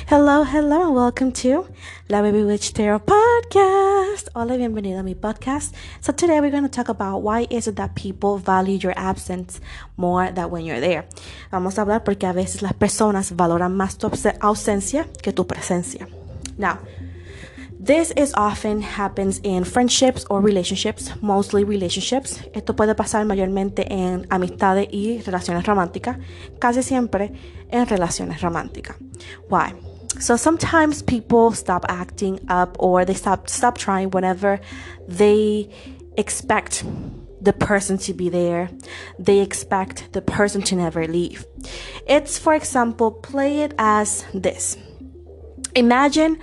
Hello, hello, and welcome to La Baby Witch Tarot Podcast. Hola, bienvenido a mi podcast. So today we're going to talk about why is it that people value your absence more than when you're there. Vamos a hablar porque a veces las personas valoran más tu ausencia que tu presencia. Now, this is often happens in friendships or relationships, mostly relationships. Esto puede pasar mayormente en amistades y relaciones románticas, casi siempre en relaciones románticas. Why? So sometimes people stop acting up or they stop trying whenever they expect the person to be there. They expect the person to never leave. It's, for example, play it as this. Imagine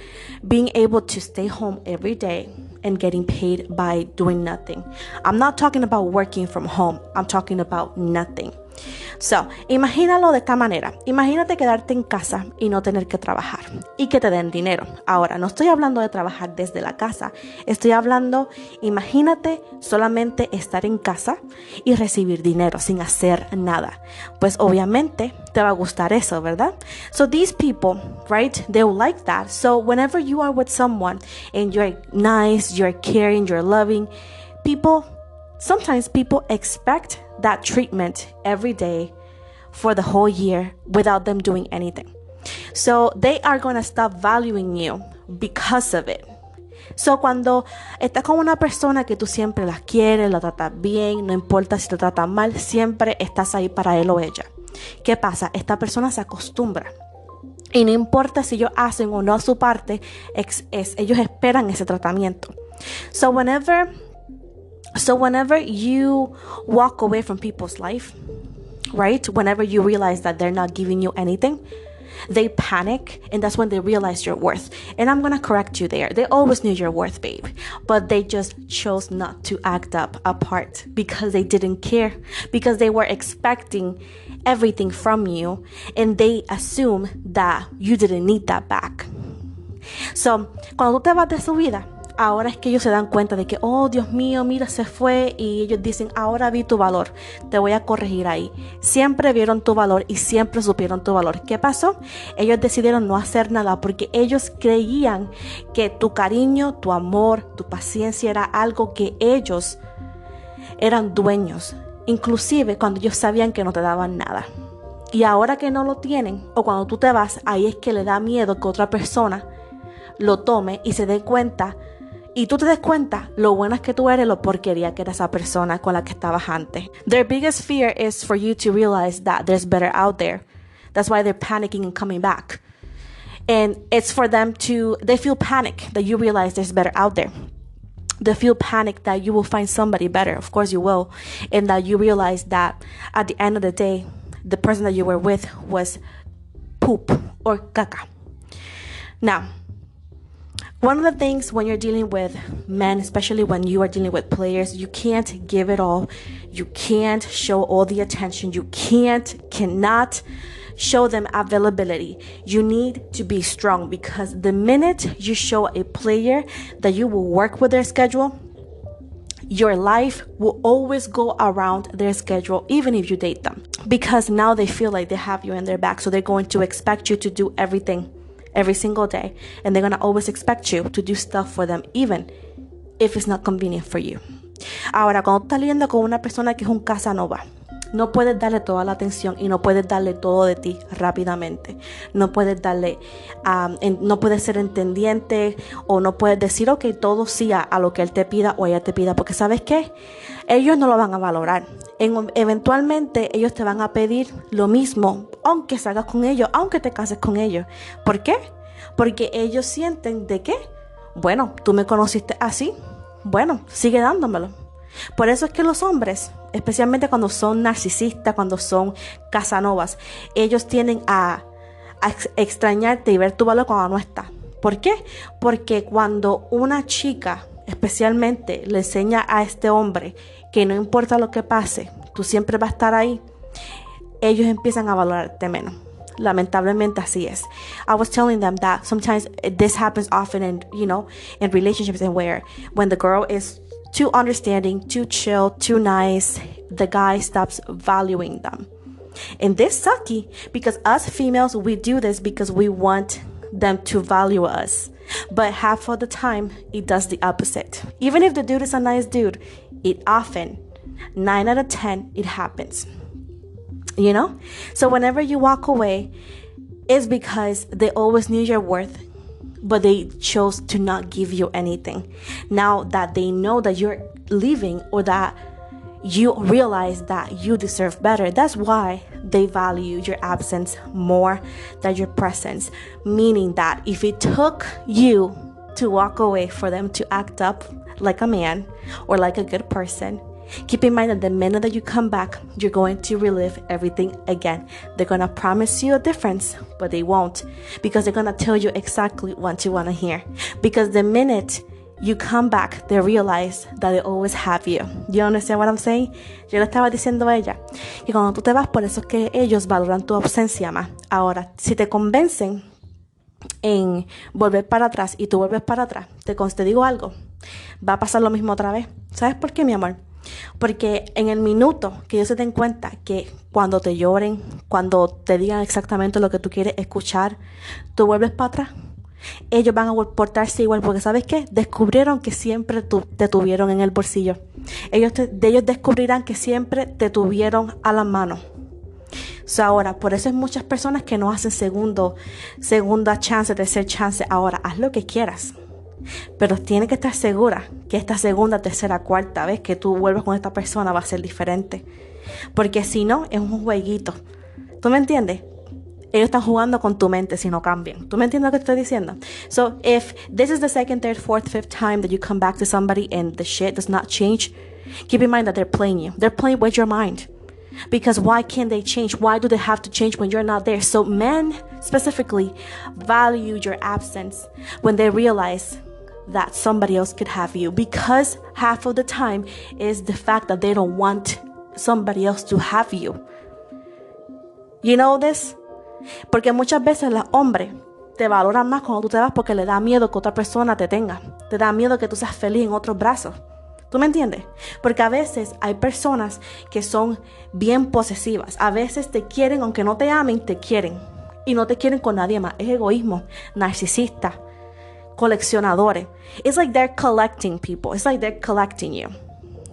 being able to stay home every day and getting paid by doing nothing. I'm not talking about working from home. I'm talking about nothing. So, imagínalo de esta manera. Imagínate quedarte en casa y no tener que trabajar y que te den dinero. Ahora, no estoy hablando de trabajar desde la casa. Estoy hablando, imagínate solamente estar en casa y recibir dinero sin hacer nada. Pues obviamente te va a gustar eso, ¿verdad? So these people, right, they will like that. So whenever you are with someone and you're nice, you're caring, you're loving, sometimes people expect that treatment every day for the whole year without them doing anything. So they are going to stop valuing you because of it. So cuando estás con una persona que tú siempre la quieres, la tratas bien, no importa si te tratan mal, siempre estás ahí para él o ella. ¿Qué pasa? Esta persona se acostumbra. Y no importa si ellos hacen o no su parte, ellos esperan ese tratamiento. So whenever you walk away from people's life, right? Whenever you realize that they're not giving you anything, they panic, and that's when they realize your worth. And I'm going to correct you there. They always knew your worth, babe. But they just chose not to act up apart because they didn't care, because they were expecting everything from you, and they assume that you didn't need that back. So, cuando tú te vas de su vida, ahora es que ellos se dan cuenta de que, oh, Dios mío, mira, se fue. Y ellos dicen, ahora vi tu valor. Te voy a corregir ahí. Siempre vieron tu valor y siempre supieron tu valor. ¿Qué pasó? Ellos decidieron no hacer nada porque ellos creían que tu cariño, tu amor, tu paciencia era algo que ellos eran dueños. Inclusive cuando ellos sabían que no te daban nada. Y ahora que no lo tienen, o cuando tú te vas, ahí es que le da miedo que otra persona lo tome y se dé cuenta. Y tú te des cuenta lo buena es que tú eres, lo porquería que era esa persona con la que estabas antes. Their biggest fear is for you to realize that there's better out there. That's why they're panicking and coming back. And it's for them they feel panic that you realize there's better out there. They feel panic that you will find somebody better. Of course you will. And that you realize that at the end of the day, the person that you were with was poop or caca. Now, one of the things when you're dealing with men, especially when you are dealing with players, you can't give it all. You can't show all the attention. You cannot show them availability. You need to be strong because the minute you show a player that you will work with their schedule, your life will always go around their schedule, even if you date them. Because now they feel like they have you in their back. So they're going to expect you to do everything every single day, and they're going to always expect you to do stuff for them, even if it's not convenient for you. Ahora, cuando estás lidiando con una persona que es un Casanova, no puedes darle toda la atención y no puedes darle todo de ti rápidamente. No puedes darle, no puedes ser entendiente o no puedes decir, ok, todo sí a lo que él te pida o ella te pida, porque ¿sabes qué? Ellos no lo van a valorar. Eventualmente ellos te van a pedir lo mismo, aunque salgas con ellos, aunque te cases con ellos. ¿Por qué? Porque ellos sienten de que, bueno, tú me conociste así, bueno, sigue dándomelo. Por eso es que los hombres, especialmente cuando son narcisistas, cuando son casanovas, ellos tienden a extrañarte y ver tu valor cuando no está. ¿Por qué? Porque cuando una chica especialmente le enseña a este hombre que no importa lo que pase, tú siempre vas a estar ahí, ellos empiezan a valorarte menos. Lamentablemente así es. I was telling them that sometimes this happens often in relationships, and when the girl is too understanding, too chill, too nice, the guy stops valuing them. And this sucky because us females, we do this because we want them to value us. But half of the time, it does the opposite. Even if the dude is a nice dude, it often, 9 out of 10, it happens. You know? So whenever you walk away, it's because they always knew your worth, but they chose to not give you anything. Now that they know that you're leaving, or that you realize that you deserve better, that's why they value your absence more than your presence. Meaning that if it took you to walk away for them to act up like a man or like a good person, keep in mind that the minute that you come back, you're going to relive everything again. They're going to promise you a difference, but they won't, because they're going to tell you exactly what you want to hear. Because the minute you come back, they realize that they always have you. You understand what I'm saying? Yo le estaba diciendo a ella que cuando tú te vas, por eso es que ellos valoran tu ausencia más. Ahora, si te convencen en volver para atrás y tú vuelves para atrás, te digo algo, va a pasar lo mismo otra vez. ¿Sabes por qué, mi amor? Porque en el minuto que ellos se den cuenta que cuando te lloren, cuando te digan exactamente lo que tú quieres escuchar, tú vuelves para atrás, ellos van a portarse igual, porque ¿sabes qué? Descubrieron que siempre te tuvieron en el bolsillo. Ellos descubrirán que siempre te tuvieron a la mano. So, ahora, por eso hay muchas personas que no hacen segunda chance, tercer chance. Ahora, haz lo que quieras, pero tienes que estar segura que esta segunda, tercera, cuarta vez que tú vuelvas con esta persona va a ser diferente. Porque si no, es un jueguito. ¿Tú me entiendes? Ellos están jugando con tu mente si no cambian. ¿Tú me entiendes lo que estoy diciendo? So, if this is the second, third, fourth, fifth time that you come back to somebody and the shit does not change, keep in mind that they're playing you. They're playing with your mind. Because why can't they change? Why do they have to change when you're not there? So men specifically value your absence when they realize that somebody else could have you. Because half of the time is the fact that they don't want somebody else to have you. You know this? Porque muchas veces los hombres te valoran más cuando tú te vas porque le da miedo que otra persona te tenga. Te da miedo que tú seas feliz en otros brazos. ¿Tú me entiendes? Porque a veces hay personas que son bien posesivas. A veces te quieren, aunque no te amen, te quieren. Y no te quieren con nadie más. Es egoísmo, narcisista, coleccionadores. It's like they're collecting people. It's like they're collecting you.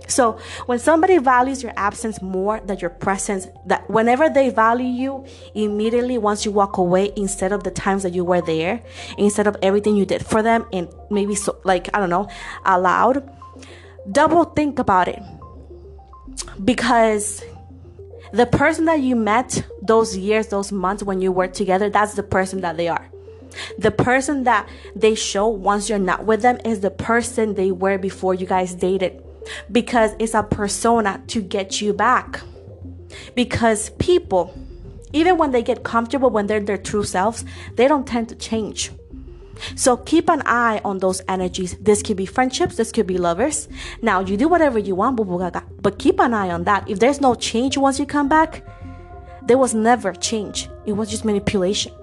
So when somebody values your absence more than your presence, that whenever they value you immediately once you walk away, instead of the times that you were there, instead of everything you did for them, and maybe so, like, I don't know, aloud, double think about it. Because the person that you met those years, those months when you were together, that's the person that they are. The person that they show once you're not with them is the person they were before you guys dated. Because it's a persona to get you back. Because people, even when they get comfortable, when they're their true selves, they don't tend to change. So keep an eye on those energies. This could be friendships, this could be lovers. Now, you do whatever you want, but keep an eye on that. If there's no change once you come back, there was never change. It was just manipulation.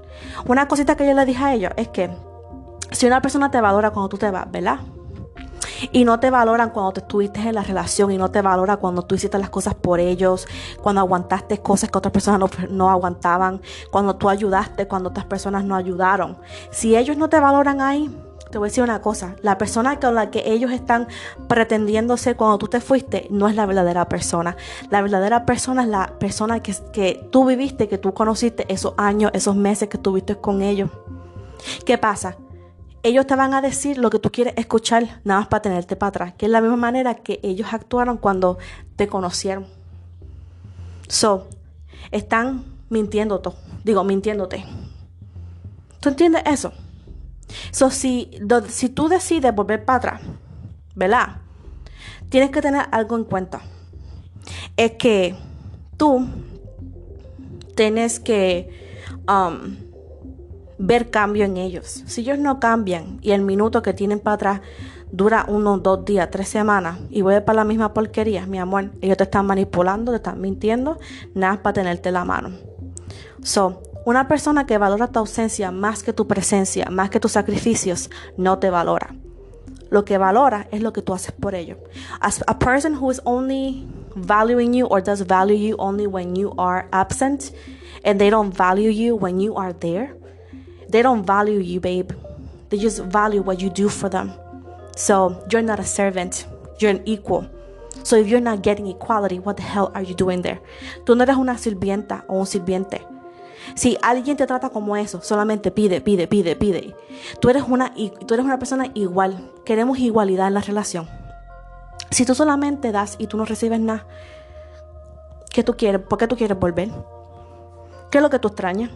Una cosita que yo le dije a ellos es que si una persona te valora cuando tú te vas, ¿verdad? Y no te valoran cuando te estuviste en la relación, y no te valora cuando tú hiciste las cosas por ellos, cuando aguantaste cosas que otras personas no aguantaban, cuando tú ayudaste, cuando otras personas no ayudaron. Si ellos no te valoran ahí, te voy a decir una cosa: la persona con la que ellos están pretendiendo ser cuando tú te fuiste no es la verdadera persona. La verdadera persona es la persona que tú viviste, que tú conociste esos años, esos meses que estuviste con ellos. ¿Qué pasa? Ellos te van a decir lo que tú quieres escuchar nada más para tenerte para atrás, que es la misma manera que ellos actuaron cuando te conocieron. So, están mintiéndote. ¿Tú entiendes eso? So, si tú decides volver para atrás, ¿verdad? Tienes que tener algo en cuenta. Es que tú tienes que ver cambio en ellos. Si ellos no cambian y el minuto que tienen para atrás dura 1, 2 días, 3 semanas y vuelve para la misma porquería, mi amor, ellos te están manipulando, te están mintiendo, nada para tenerte la mano. So, una persona que valora tu ausencia más que tu presencia, más que tus sacrificios, no te valora. Lo que valora es lo que tú haces por ellos. As a person who is only valuing you or does value you only when you are absent, and they don't value you when you are there, They don't value you, babe. They just value what you do for them. So you're not a servant. You're an equal. So if you're not getting equality, what the hell are you doing there? Tú no eres una sirvienta o un sirviente. Si alguien te trata como eso, solamente pide. Tú eres una persona igual. Queremos igualdad en la relación. Si tú solamente das y tú no recibes nada, ¿qué tú quieres? ¿Por qué tú quieres volver? ¿Qué es lo que tú extrañas?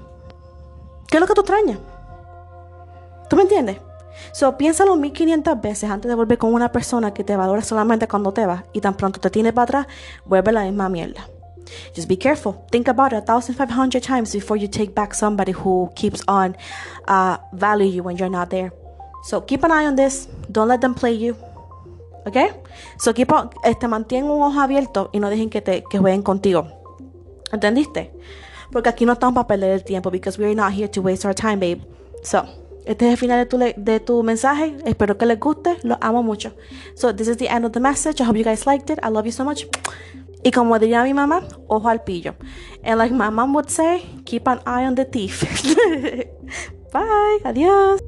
¿Tú me entiendes? So, piénsalo 1500 veces antes de volver con una persona que te valora solamente cuando te vas y tan pronto te tiene para atrás, vuelve la misma mierda. Just be careful. Think about it 1,500 times before you take back somebody who keeps on value you when you're not there. So keep an eye on this. Don't let them play you. Okay? So keep on, mantén un ojo abierto y no dejen que jueguen contigo. ¿Entendiste? Porque aquí no estamos para perder el tiempo, because we're not here to waste our time, babe. So, este es el final de tu mensaje. Espero que les guste. Los amo mucho. So, this is the end of the message. I hope you guys liked it. I love you so much. Y como diría mi mamá, ojo al pillo. And like my mom would say, keep an eye on the thief. Bye. Adiós.